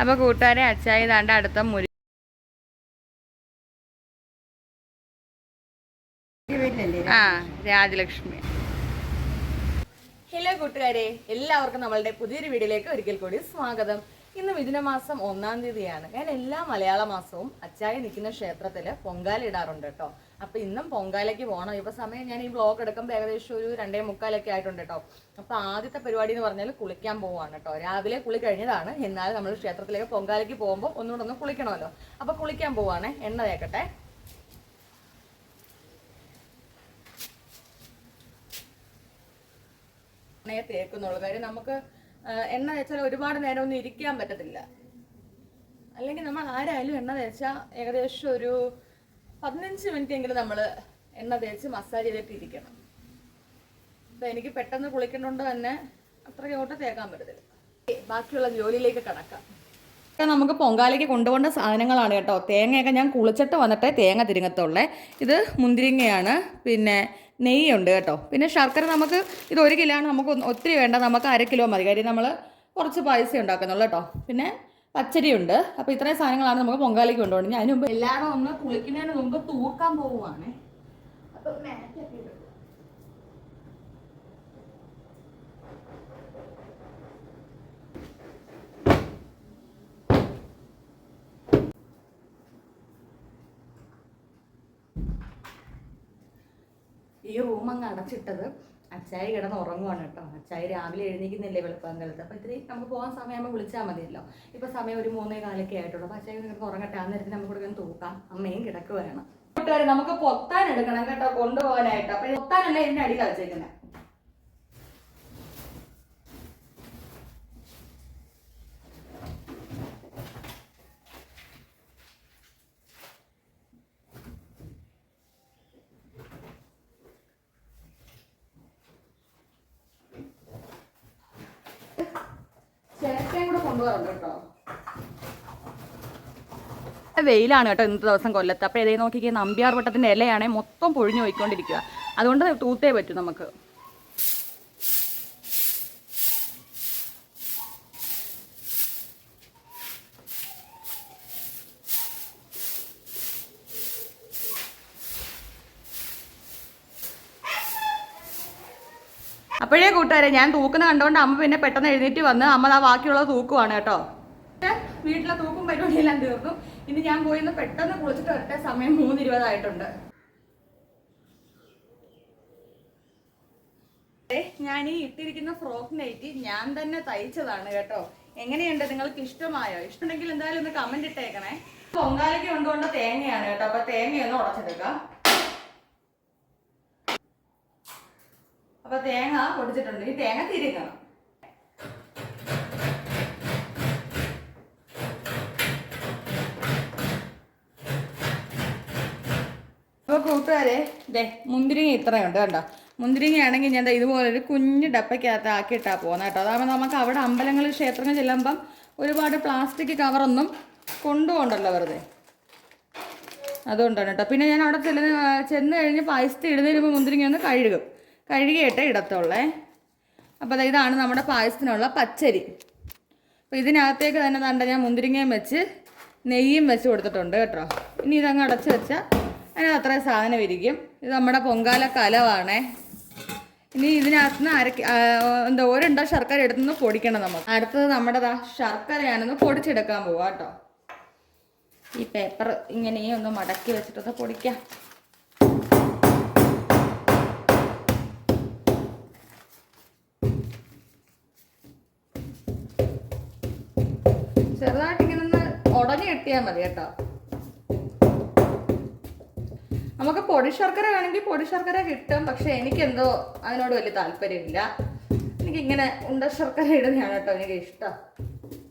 അപ്പോൾ കൂട്ടുകാരെ അച്ചായി താണ്ട അടുത്ത രാജലക്ഷ്മി. ഹലോ കൂട്ടുകാരെ, എല്ലാവർക്കും നമ്മളുടെ പുതിയൊരു വീഡിയോയിലേക്ക് ഒരിക്കൽ കൂടി സ്വാഗതം. ഇന്ന് മിഥുനമാസം 1-ാം തീയതിയാണ്. ഞാൻ എല്ലാ മലയാള മാസവും അച്ചായി നിൽക്കുന്ന ക്ഷേത്രത്തിൽ പൊങ്കാല ഇടാറുണ്ട് കേട്ടോ. അപ്പോൾ ഇന്നും പൊങ്കാലയ്ക്ക് പോകണം. ഇപ്പോൾ സമയം ഞാൻ ഈ ബ്ലോഗ് എടുക്കുമ്പോൾ ഏകദേശം ഒരു 2:45 ആയിട്ടുണ്ട് കേട്ടോ. അപ്പോൾ ആദ്യത്തെ പരിപാടി എന്ന് പറഞ്ഞാൽ കുളിക്കാൻ പോവാണ് കേട്ടോ. രാവിലെ കുളി കഴിഞ്ഞതാണ്, എന്നാലും നമ്മൾ ക്ഷേത്രത്തിലേക്ക് പൊങ്കാലയ്ക്ക് പോകുമ്പോൾ ഒന്നുകൂടെ ഒന്ന് കുളിക്കണമല്ലോ. അപ്പോൾ കുളിക്കാൻ പോവാണ്. എണ്ണ തേക്കട്ടെ. എണ്ണയെ തേക്കുന്നുള്ളൂ. കാര്യം നമുക്ക് എണ്ണ തേച്ചാൽ ഒരുപാട് നേരം ഒന്നും ഇരിക്കാൻ പറ്റത്തില്ല. അല്ലെങ്കിൽ നമ്മൾ ആരായാലും എണ്ണ തേച്ചാൽ ഏകദേശം ഒരു 15 മിനിറ്റ് എങ്കിലും നമ്മൾ എണ്ണ തേച്ച് മസാജ് ചെയ്തിട്ട് ഇരിക്കണം. അപ്പം എനിക്ക് പെട്ടെന്ന് കുളിക്കണോണ്ട് തന്നെ അത്രയോട്ട് തേക്കാൻ പറ്റത്തില്ല. ബാക്കിയുള്ള ജോലിയിലേക്ക് കടക്കാം. നമുക്ക് പൊങ്കാലയ്ക്ക് കൊണ്ടുപോകേണ്ട സാധനങ്ങളാണ് കേട്ടോ. തേങ്ങയൊക്കെ ഞാൻ കുളിച്ചിട്ട് വന്നിട്ടേ തേങ്ങ തിരുങ്ങത്തുള്ളേ. ഇത് മുന്തിരിങ്ങയാണ്, പിന്നെ നെയ്യുണ്ട് കേട്ടോ. പിന്നെ ശർക്കര നമുക്ക് ഇത് 1 കിലോ ആണ്, നമുക്ക് ഒത്തിരി വേണ്ട, നമുക്ക് 1/2 കിലോ മതി. കാര്യം നമ്മൾ കുറച്ച് പായസം ഉണ്ടാക്കുന്നുള്ളൂ കേട്ടോ. പിന്നെ പച്ചരിയുണ്ട്. അപ്പോൾ ഇത്രയും സാധനങ്ങളാണ് നമുക്ക് പൊങ്കാലയ്ക്ക് കൊണ്ടുപോകണം. അതിന് മുമ്പ് എല്ലാവരും ഒന്ന് കുളിക്കുന്നതിന് മുമ്പ് തൂക്കാൻ പോവുകയാണ്. അപ്പം ഈ റൂം അങ്ങ് അടച്ചിട്ടത് അച്ചായി കിടന്ന് ഉറങ്ങുവാണ് കേട്ടോ. അച്ചായി രാവിലെ എഴുന്നേക്കുന്നില്ലേ വെളുപ്പാങ്കലത്ത്. അപ്പോൾ ഇത്തിരി നമുക്ക് പോകാൻ സമയമാകുമ്പോൾ വിളിച്ചാൽ മതിയല്ലോ. ഇപ്പോൾ സമയം ഒരു 3:15 ആയിട്ടുള്ളൂ. അപ്പോൾ അച്ചായി കിടന്ന് ഉറങ്ങട്ടെ. ആ നേരത്തിന് നമുക്ക് കൊടുക്കാൻ തൂക്കാം. അമ്മയും കിടക്കുവാണ്. കൂട്ടുകാർ നമുക്ക് പൊത്താൻ എടുക്കണം കേട്ടോ, കൊണ്ടുപോകാനായിട്ട്. അപ്പോൾ പൊത്താനല്ല ഇതിൻ്റെ അടിയിൽ വെച്ചേക്കുന്നത്. ചേട്ടയും കൂടെ കൊണ്ടുപോകാറുണ്ട് കേട്ടോ. വെയിലാണ് കേട്ടോ ഇന്നത്തെ ദിവസം കൊല്ലത്ത്. അപ്പോൾ ഇതേ നോക്കിക്കേ, നമ്പ്യാർ വട്ടത്തിൻ്റെ ഇലയാണെങ്കിൽ മൊത്തം പൊഴിഞ്ഞു പോയിക്കൊണ്ടിരിക്കുക. അതുകൊണ്ട് തൂത്തേ പറ്റൂ നമുക്ക്. അപ്പോഴേ കൂട്ടുകാരെ ഞാൻ തൂക്കുന്ന കണ്ടുകൊണ്ട് അമ്മ പിന്നെ പെട്ടെന്ന് എഴുന്നേറ്റ് വന്ന് അമ്മ ആ ബാക്കിയുള്ളത് തൂക്കുവാണ് കേട്ടോ. വീട്ടിലെ തൂക്കും പരിപാടിയെല്ലാം തീർന്നു. ഇനി ഞാൻ പോയിന്ന് പെട്ടെന്ന് കുളിച്ചിട്ട് ഒറ്റ സമയം 3:20 ആയിട്ടുണ്ട്. ഞാൻ ഈ ഇട്ടിരിക്കുന്ന ഫ്രോക്ക് നൈറ്റി ഞാൻ തന്നെ തയ്ച്ചതാണ് കേട്ടോ. എങ്ങനെയുണ്ട്, നിങ്ങൾക്ക് ഇഷ്ടമായോ? ഇഷ്ടമുണ്ടെങ്കിൽ എന്തായാലും ഒന്ന് കമന്റ് ഇട്ടേക്കണേ. പൊങ്കാലയ്ക്ക് കൊണ്ടുകൊണ്ട തേങ്ങയാണ് കേട്ടോ. അപ്പൊ തേങ്ങയൊന്ന് ഉടച്ചെടുക്കാം. അപ്പൊ തേങ്ങ പൊടിച്ചിട്ടുണ്ട്. ഈ തേങ്ങ തിരിക്കണം. അപ്പോൾ കൂട്ടുകാരെ മുന്തിരിങ്ങ ഇത്രയുണ്ട് കണ്ടോ. മുന്തിരിങ്ങയാണെങ്കിൽ ഞാൻ ഇതുപോലൊരു കുഞ്ഞു ഡപ്പയ്ക്കകത്ത് ആക്കിയിട്ടാണ് പോകുന്നത് കേട്ടോ. അതാകുമ്പോൾ നമുക്ക് അവിടെ അമ്പലങ്ങളിൽ ക്ഷേത്രങ്ങൾ ചെല്ലുമ്പം ഒരുപാട് പ്ലാസ്റ്റിക് കവറൊന്നും കൊണ്ടുപോകണ്ടല്ലോ വെറുതെ. അതുകൊണ്ടാണ് കേട്ടോ. പിന്നെ ഞാൻ അവിടെ ചെന്ന് കഴിഞ്ഞ് പായസത്തിൽ ഇടുന്നതിന് മുമ്പ് മുന്തിരിങ്ങ ഒന്ന് കഴുകിയിട്ടേ ഇടത്തുള്ളേ. അപ്പോൾ ഇതാണ് നമ്മുടെ പായസത്തിനുള്ള പച്ചരി. അപ്പോൾ ഇതിനകത്തേക്ക് തന്നെ തണ്ട ഞാൻ മുന്തിരിങ്ങയും വെച്ച് നെയ്യും വെച്ച് കൊടുത്തിട്ടുണ്ട് കേട്ടോ. ഇനി ഇതങ്ങ് അടച്ച് വെച്ചാൽ അതിനകത്ത് അത്രയും സാധനം ഇരിക്കും. ഇത് നമ്മുടെ പൊങ്കാല കലവാണേ. ഇനി ഇതിനകത്ത് നിന്ന് ഒരെണ്ട ശർക്കര എടുത്തുനിന്ന് പൊടിക്കണം നമുക്ക്. അടുത്തത് നമ്മുടെ ശർക്കര ഞാനൊന്ന് പൊടിച്ചെടുക്കാൻ പോവാം കേട്ടോ. ഈ പേപ്പർ ഇങ്ങനെയും ഒന്ന് മടക്കി വെച്ചിട്ടൊന്ന് പൊടിക്കാം. ചെറുതായിട്ട് ഇങ്ങനെ ഒന്ന് ഉടഞ്ഞു കിട്ടിയാൽ മതി കേട്ടോ. നമുക്ക് പൊടി ശർക്കര വേണമെങ്കിൽ പൊടി ശർക്കര കിട്ടും. പക്ഷെ എനിക്കെന്തോ അതിനോട് വലിയ താല്പര്യമില്ല. എനിക്കിങ്ങനെ ഉണ്ട ശർക്കര ഇടുന്നതാണ് കേട്ടോ എനിക്ക് ഇഷ്ടം.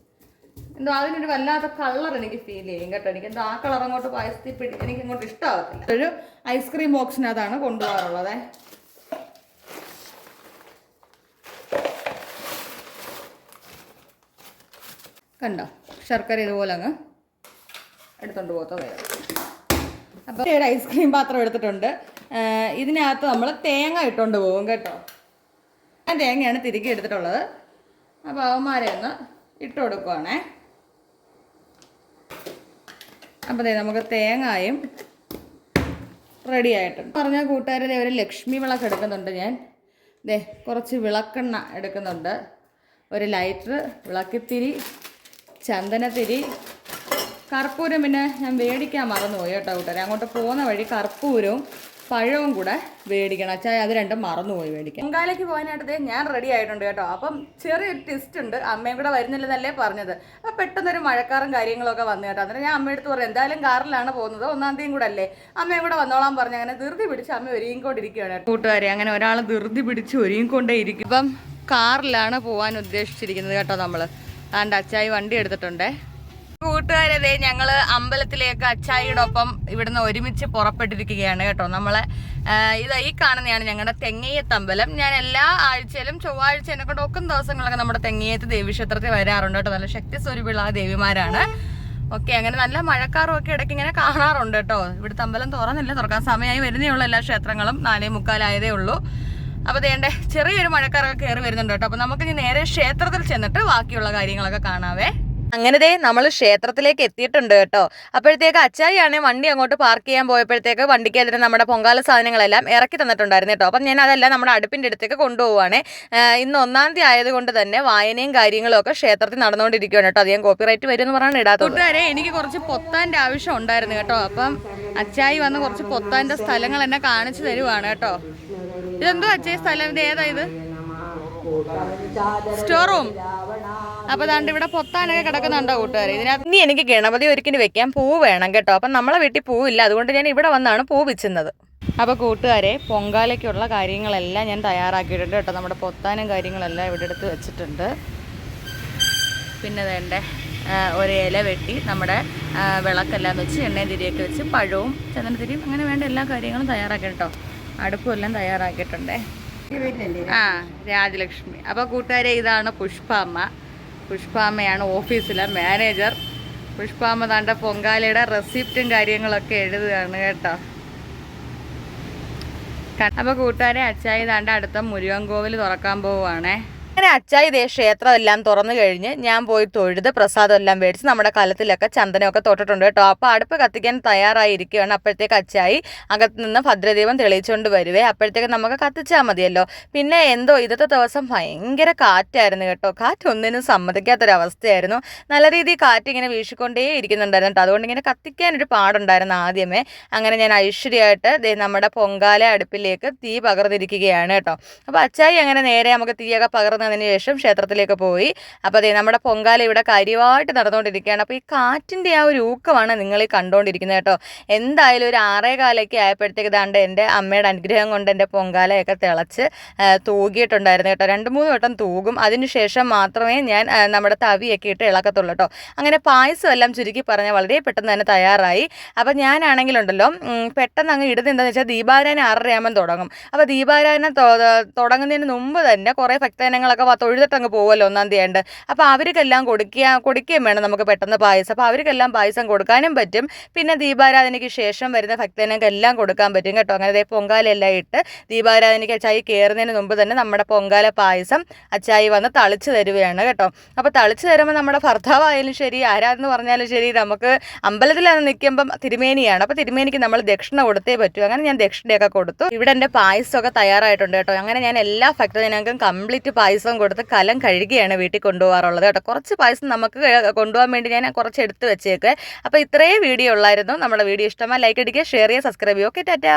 എന്തോ അതിനൊരു വല്ലാത്ത കളർ എനിക്ക് ഫീൽ ചെയ്യും കേട്ടോ. എനിക്കെന്തോ ആ കളർ അങ്ങോട്ട് പായസത്തിൽ എനിക്ക് ഇങ്ങോട്ട് ഇഷ്ടമാകത്തില്ല. ഒരു ഐസ്ക്രീം ബോക്സിനകത്താണ് കൊണ്ടുപോകാറുള്ളത്. കണ്ടോ, ശർക്കര ഇതുപോലെ അങ്ങ് എടുത്തോണ്ട് പോകത്തോ വേറെ. അപ്പോൾ ഒരു ഐസ്ക്രീം പാത്രം എടുത്തിട്ടുണ്ട്. ഇതിനകത്ത് നമ്മൾ തേങ്ങ ഇട്ടുകൊണ്ട് പോകും കേട്ടോ. തേങ്ങയാണ് തിരികെ എടുത്തിട്ടുള്ളത്. അപ്പോൾ അവന്മാരെ ഒന്ന് ഇട്ട് കൊടുക്കുവാണേ. അപ്പോൾ നമുക്ക് തേങ്ങായും റെഡി ആയിട്ടുണ്ട്. പറഞ്ഞാൽ കൂട്ടുകാരെ ഒരു ലക്ഷ്മി വിളക്ക് എടുക്കുന്നുണ്ട് ഞാൻ. കുറച്ച് വിളക്കെണ്ണ എടുക്കുന്നുണ്ട്, ഒരു ലൈറ്റർ, വിളക്കിത്തിരി, ചന്ദനത്തിരി, കർപ്പൂരം പിന്നെ ഞാൻ മേടിക്കാൻ മറന്നുപോയി കേട്ടോ കൂട്ടുകാരെ. അങ്ങോട്ട് പോകുന്ന വഴി കർപ്പൂരവും പഴവും കൂടെ മേടിക്കണം. അച്ചായ അത് രണ്ടും മറന്നുപോയി മേടിക്കാൻ. പൊങ്കാലയ്ക്ക് പോകാനായിട്ട് ഞാൻ റെഡി ആയിട്ടുണ്ട് കേട്ടോ. അപ്പം ചെറിയൊരു ട്വിസ്റ്റ് ഉണ്ട്, അമ്മയും കൂടെ വരുന്നില്ലെന്നല്ലേ പറഞ്ഞത്. അപ്പം പെട്ടെന്നൊരു മഴക്കാറും കാര്യങ്ങളൊക്കെ വന്നു കേട്ടോ. അന്നേരം ഞാൻ അമ്മയെടുത്ത് പറഞ്ഞു എന്തായാലും കാറിലാണ് പോകുന്നത്, 1-ാം തീയതി കൂടെ അല്ലേ, അമ്മയും കൂടെ വന്നോളാൻ പറഞ്ഞു. അങ്ങനെ ധൃതി പിടിച്ച് അമ്മ ഒരുങ്ങിക്കൊണ്ടിരിക്കുകയാണ് കൂട്ടുകാരെ. അങ്ങനെ ഒരാൾ ധൃതി പിടിച്ച് ഒരുങ്ങിക്കൊണ്ടേ ഇരിക്കും. ഇപ്പം കാറിലാണ് പോകാൻ ഉദ്ദേശിച്ചിരിക്കുന്നത് കേട്ടോ നമ്മൾ. അതുകൊണ്ട് അച്ചായി വണ്ടി എടുത്തിട്ടുണ്ടേ. കൂട്ടുകാരെ ഞങ്ങൾ അമ്പലത്തിലേക്ക് അച്ചായിയുടെ ഒപ്പം ഇവിടുന്ന് ഒരുമിച്ച് പുറപ്പെട്ടിരിക്കുകയാണ് കേട്ടോ. നമ്മളെ ഈ കാണുന്നതാണ് ഞങ്ങളുടെ തെങ്ങയ്യത്ത് അമ്പലം. ഞാൻ എല്ലാ ആഴ്ചയിലും ചൊവ്വാഴ്ച എന്നെ കൊണ്ട് ഒക്കും ദിവസങ്ങളൊക്കെ നമ്മുടെ തെങ്ങയ്യത്ത് ദേവീക്ഷേത്രത്തിൽ വരാറുണ്ട് കേട്ടോ. നല്ല ശക്തി സ്വരൂപിള്ള ദേവിമാരാണ്. ഓക്കെ, അങ്ങനെ നല്ല മഴക്കാറും ഒക്കെ ഇടയ്ക്ക് ഇങ്ങനെ കാണാറുണ്ട് കേട്ടോ. ഇവിടുത്തെ അമ്പലം തുറക്കാൻ സമയമായി വരുന്നേ ഉള്ളൂ. എല്ലാ ക്ഷേത്രങ്ങളും 4:45 ഉള്ളൂ. അപ്പോൾ ദേണ്ടേ ചെറിയൊരു മഴക്കാറൊക്കെ കയറി വരുന്നുണ്ട് കേട്ടോ. അപ്പോൾ നമുക്കിനി നേരെ ക്ഷേത്രത്തിൽ ചെന്നിട്ട് ബാക്കിയുള്ള കാര്യങ്ങളൊക്കെ കാണാവേ. അങ്ങനെ നമ്മൾ ക്ഷേത്രത്തിലേക്ക് എത്തിയിട്ടുണ്ട് കേട്ടോ. അപ്പോഴത്തേക്ക് അച്ചായിയാണെ വണ്ടി അങ്ങോട്ട് പാർക്ക് ചെയ്യാൻ പോയപ്പോഴത്തേക്ക് വണ്ടിക്കെതിരെ നമ്മുടെ പൊങ്കാല സാധനങ്ങളെല്ലാം ഇറക്കി തന്നിട്ടുണ്ടായിരുന്നു കേട്ടോ. അപ്പം ഞാൻ അതെല്ലാം നമ്മുടെ അടുപ്പിൻ്റെ അടുത്തേക്ക് കൊണ്ടുപോവാണ്. ഇന്ന് 1-ാം തീയതി ആയതുകൊണ്ട് തന്നെ വായനയും കാര്യങ്ങളും ഒക്കെ ക്ഷേത്രത്തിൽ നടന്നുകൊണ്ടിരിക്കുകയാണ് കേട്ടോ. അത് ഞാൻ കോപ്പിറൈറ്റ് വരും എന്ന് പറഞ്ഞാണ് ഇടാത്തത്. കൂട്ടുകാരെ എനിക്ക് കുറച്ച് പൊത്താൻ്റെ ആവശ്യം ഉണ്ടായിരുന്നു കേട്ടോ. അപ്പം അച്ചായി വന്ന് കുറച്ച് പൊത്താൻ്റെ സ്ഥലങ്ങൾ എന്നെ കാണിച്ചു തരുവാണ് കേട്ടോ. ഇതെന്തോ അച്ചായി സ്ഥലം, ഇത് ഏതാ ഇത്? Store room. അപ്പോൾ ദാണ്ട് ഇവിടെ പൊത്താനൊക്കെ കിടക്കുന്നുണ്ടോ കൂട്ടുകാരെ. ഇതിനകത്ത് ഇനി എനിക്ക് ഗണപതി ഒരുക്കിന് വെക്കാൻ പൂ വേണം കേട്ടോ. അപ്പം നമ്മളെ വീട്ടിൽ പൂവില്ല, അതുകൊണ്ട് ഞാൻ ഇവിടെ വന്നാണ് പൂ വെച്ചുന്നത്. അപ്പോൾ കൂട്ടുകാരെ പൊങ്കാലയ്ക്കുള്ള കാര്യങ്ങളെല്ലാം ഞാൻ തയ്യാറാക്കിയിട്ടുണ്ട് കേട്ടോ. നമ്മുടെ പൊത്താനും കാര്യങ്ങളെല്ലാം ഇവിടെ എടുത്ത് വെച്ചിട്ടുണ്ട്. പിന്നെ വേണ്ട ഒരു ഇല വെട്ടി നമ്മുടെ വിളക്കെല്ലാം വെച്ച് എണ്ണയും തിരിയൊക്കെ വെച്ച് പഴവും ചന്ദനത്തിരിയും അങ്ങനെ വേണ്ട എല്ലാ കാര്യങ്ങളും തയ്യാറാക്കി കേട്ടോ. അടുപ്പും എല്ലാം തയ്യാറാക്കിയിട്ടുണ്ടേ. രാജലക്ഷ്മി. അപ്പോൾ കൂട്ടുകാരെ ഇതാണ് പുഷ്പാമ്മ. പുഷ്പാമ്മയാണ് ഓഫീസിലെ മാനേജർ. പുഷ്പാമ്മ താണ്ട പൊങ്കാലയുടെ റെസിപ്റ്റും കാര്യങ്ങളൊക്കെ എഴുതുകയാണ് കേട്ടോ. അപ്പോൾ കൂട്ടുകാരെ അച്ചായി താണ്ട അടുത്ത മുരുകൻ കോവിൽ തുറക്കാൻ പോവുകയാണേ. അങ്ങനെ അച്ചായി ഇതേ ക്ഷേത്രം എല്ലാം തുറന്നു കഴിഞ്ഞ് ഞാൻ പോയി തൊഴുത് പ്രസാദം എല്ലാം മേടിച്ച് നമ്മുടെ കലത്തിലൊക്കെ ചന്ദനമൊക്കെ തൊട്ടിട്ടുണ്ട് കേട്ടോ. അപ്പോൾ അടുപ്പ് കത്തിക്കാൻ തയ്യാറായിരിക്കുകയാണ്. അപ്പോഴത്തേക്ക് അച്ചായി അകത്ത് നിന്ന് ഭദ്രദീപം തെളിയിച്ചുകൊണ്ട് വരുവേ. അപ്പോഴത്തേക്ക് നമുക്ക് കത്തിച്ചാൽ മതിയല്ലോ. പിന്നെ എന്തോ ഇന്നത്തെ ദിവസം ഭയങ്കര കാറ്റായിരുന്നു കേട്ടോ. കാറ്റൊന്നിനും സമ്മതിക്കാത്തൊരവസ്ഥയായിരുന്നു. നല്ല രീതിയിൽ കാറ്റ് ഇങ്ങനെ വീശിക്കൊണ്ടേ ഇരിക്കുന്നുണ്ടായിരുന്നു കേട്ടോ. അതുകൊണ്ട് ഇങ്ങനെ കത്തിക്കാനൊരു പാടുണ്ടായിരുന്നു ആദ്യമേ. അങ്ങനെ ഞാൻ ഐശ്വര്യമായിട്ട് നമ്മുടെ പൊങ്കാല അടുപ്പിലേക്ക് തീ പകർന്നിരിക്കുകയാണ് കേട്ടോ. അപ്പോൾ അച്ചായി അങ്ങനെ നേരെ നമുക്ക് തീയൊക്കെ പകർന്നതിന് ശേഷം ക്ഷേത്രത്തിലേക്ക് പോയി. അപ്പോൾ അതെ നമ്മുടെ പൊങ്കാല ഇവിടെ കാര്യമായിട്ട് നടന്നുകൊണ്ടിരിക്കുകയാണ്. അപ്പോൾ ഈ കാറ്റിൻ്റെ ആ ഒരു ഊക്കമാണ് നിങ്ങൾ ഈ കണ്ടുകൊണ്ടിരിക്കുന്നത് കേട്ടോ. എന്തായാലും ഒരു 6:15 ആയപ്പോഴത്തേക്ക് ദാണ്ട് എൻ്റെ അമ്മയുടെ അനുഗ്രഹം കൊണ്ട് എൻ്റെ പൊങ്കാലയൊക്കെ തിളച്ച് തൂകിയിട്ടുണ്ടായിരുന്നു കേട്ടോ. 2-3 വട്ടം തൂകും. അതിനുശേഷം മാത്രമേ ഞാൻ നമ്മുടെ തവിയൊക്കെ ഇട്ട് ഇളക്കത്തുള്ളൂ കേട്ടോ. അങ്ങനെ പായസം എല്ലാം ചുരുക്കി പറഞ്ഞാൽ വളരെ പെട്ടെന്ന് തന്നെ തയ്യാറായി. അപ്പോൾ ഞാനാണെങ്കിലുണ്ടല്ലോ പെട്ടെന്ന് അങ്ങ് ഇടുന്നത് എന്താണെന്ന് വെച്ചാൽ ദീപാരാധന 6:30 തുടങ്ങും. അപ്പോൾ ദീപാരാധന തുടങ്ങുന്നതിന് മുമ്പ് തന്നെ കുറേ ഭക്തജനങ്ങളൊക്കെ തൊഴുതിട്ടങ്ങ് പോകുമല്ലോ 1-ാം തീയതി ആയിട്ട്. അപ്പോൾ അവർക്കെല്ലാം കൊടുക്കുകയും വേണം നമുക്ക് പെട്ടെന്ന് പായസം. അപ്പോൾ അവർക്കെല്ലാം പായസം കൊടുക്കാനും പറ്റും. പിന്നെ ദീപാരാധനയ്ക്ക് ശേഷം വരുന്ന ഭക്തജനങ്ങൾക്ക് എല്ലാം കൊടുക്കാൻ പറ്റും കേട്ടോ. അങ്ങനെ പൊങ്കാലെല്ലാം ഇട്ട് ദീപാരാധനയ്ക്ക് അച്ചായി കയറുന്നതിന് മുമ്പ് തന്നെ നമ്മുടെ പൊങ്കാല പായസം അച്ചായി വന്ന് തളിച്ച് തരുകയാണ് കേട്ടോ. അപ്പോൾ തളിച്ച് തരുമ്പോൾ നമ്മുടെ ഭർത്താവായാലും ശരി ആരാന്ന് പറഞ്ഞാലും ശരി നമുക്ക് അമ്പലത്തിലാണ് നിൽക്കുമ്പം തിരുമേനിയാണ്. അപ്പോൾ തിരുമേനിക്ക് നമ്മൾ ദക്ഷിണ കൊടുത്തേ പറ്റൂ. അങ്ങനെ ഞാൻ ദക്ഷിണയൊക്കെ കൊടുത്തു. ഇവിടെ എൻ്റെ പായസമൊക്കെ തയ്യാറായിട്ടുണ്ട് കേട്ടോ. അങ്ങനെ ഞാൻ എല്ലാ ഭക്തജനങ്ങൾക്കും കംപ്ലീറ്റ് പായസം കൊടുത്ത് കലം കഴുകിയാണ് വീട്ടിൽ കൊണ്ടുപോകാറുള്ളത് കേട്ടോ. കുറച്ച് പായസം നമുക്ക് കൊണ്ടുപോകാൻ വേണ്ടി ഞാൻ കുറച്ച് എടുത്ത് വെച്ചേക്ക്. അപ്പോൾ ഇത്രയും വീഡിയോ ഉള്ളായിരുന്നു. നമ്മുടെ വീഡിയോ ഇഷ്ടമായി ലൈക്ക് അടിക്കുക, ഷെയർ ചെയ്യുക, സബ്സ്ക്രൈബ് ചെയ്യുക. ഓക്കെ, ടാറ്റാ.